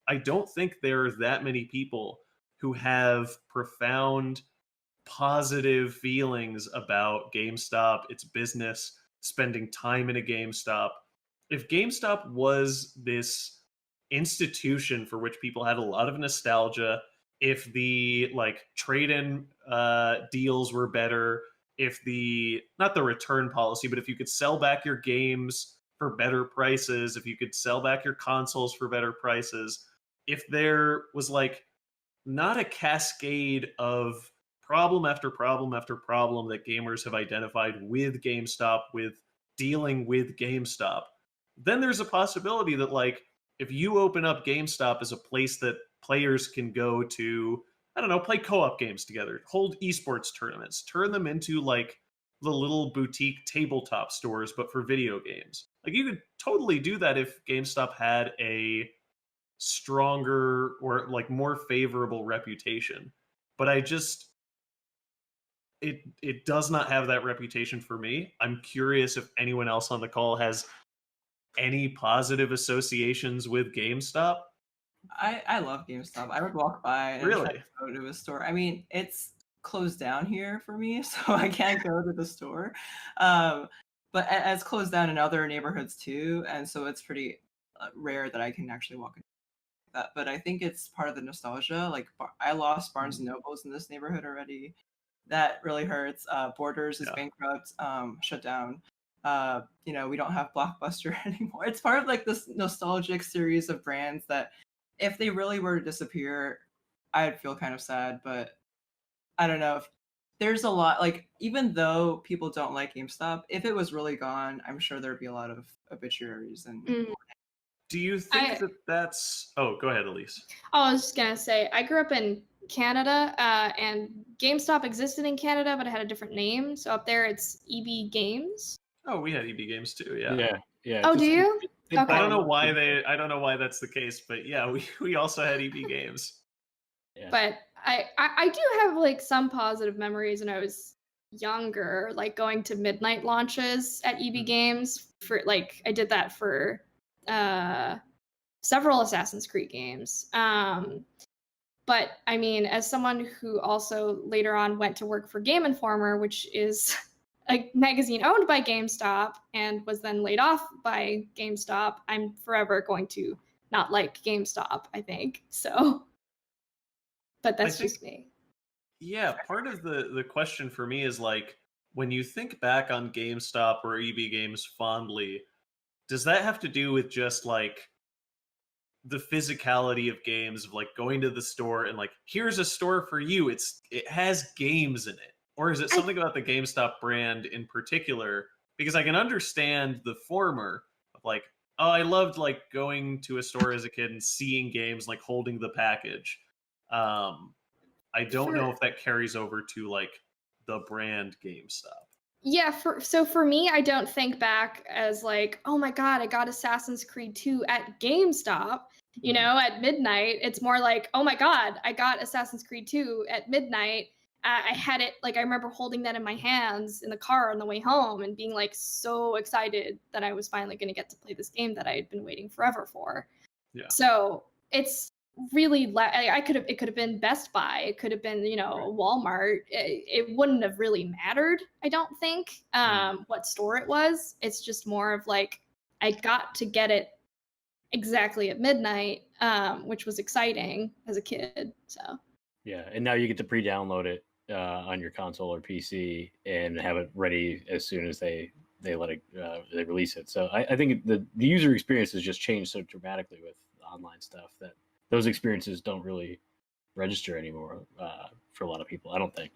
I don't think there are that many people who have profound positive feelings about GameStop, its business, spending time in a GameStop. If GameStop was this institution for which people had a lot of nostalgia, if the like trade-in deals were better, if the not the return policy, but if you could sell back your games for better prices, if you could sell back your consoles for better prices, if there was like not a cascade of problem after problem after problem that gamers have identified with GameStop, with dealing with GameStop, then there's a possibility that like if you open up GameStop as a place that players can go to, I don't know, play co-op games together, hold esports tournaments, turn them into like the little boutique tabletop stores, but for video games. Like you could totally do that if GameStop had a stronger or like more favorable reputation. But I just it does not have that reputation for me. I'm curious if anyone else on the call has any positive associations with GameStop. I love GameStop. I would walk by and try to go to a store. I mean, it's closed down here for me, so I can't go to the store. But it's closed down in other neighborhoods too, and so it's pretty rare that I can actually walk in that. But I think it's part of the nostalgia. Like I lost Barnes and Nobles in this neighborhood already. That really hurts. Borders is bankrupt, shut down. We don't have Blockbuster anymore. It's part of like this nostalgic series of brands that if they really were to disappear, I'd feel kind of sad. But I don't know, if there's a lot, like even though people don't like GameStop, if it was really gone, I'm sure there'd be a lot of obituaries and Do you think that's... Oh, go ahead, Elise. Oh, I was just going to say, I grew up in Canada, and GameStop existed in Canada, but it had a different name. So up there, it's EB Games. Oh, we had EB Games too, Yeah. Oh, do you? Okay. I don't know why that's the case, but yeah, we also had EB Games. Yeah. But I do have like some positive memories when I was younger, like going to midnight launches at EB Games. For like I did that for several Assassin's Creed games. But I mean, as someone who also later on went to work for Game Informer, which is a magazine owned by GameStop and was then laid off by GameStop, I'm forever going to not like GameStop, I think. So, but that's just me. Yeah, part of the question for me is like, when you think back on GameStop or EB Games fondly, does that have to do with just like the physicality of games, of like going to the store and like, here's a store for you, it has games in it? Or is it something about the GameStop brand in particular? Because I can understand the former of like, oh, I loved like going to a store as a kid and seeing games, like holding the package. I don't know if that carries over to like the brand GameStop. Yeah, for me, I don't think back as like, oh my god, I got Assassin's Creed 2 at GameStop, at midnight. It's more like, oh my god, I got Assassin's Creed 2 at midnight. I had it, like, I remember holding that in my hands in the car on the way home and being like so excited that I was finally going to get to play this game that I had been waiting forever for. Yeah. So it's really, it could have been Best Buy, it could have been, Walmart. It wouldn't have really mattered, I don't think, what store it was. It's just more of like, I got to get it exactly at midnight, which was exciting as a kid. So yeah, and now you get to pre-download it on your console or PC and have it ready as soon as they let it they release it. So I think the user experience has just changed so dramatically with online stuff that those experiences don't really register anymore for a lot of people, I don't think.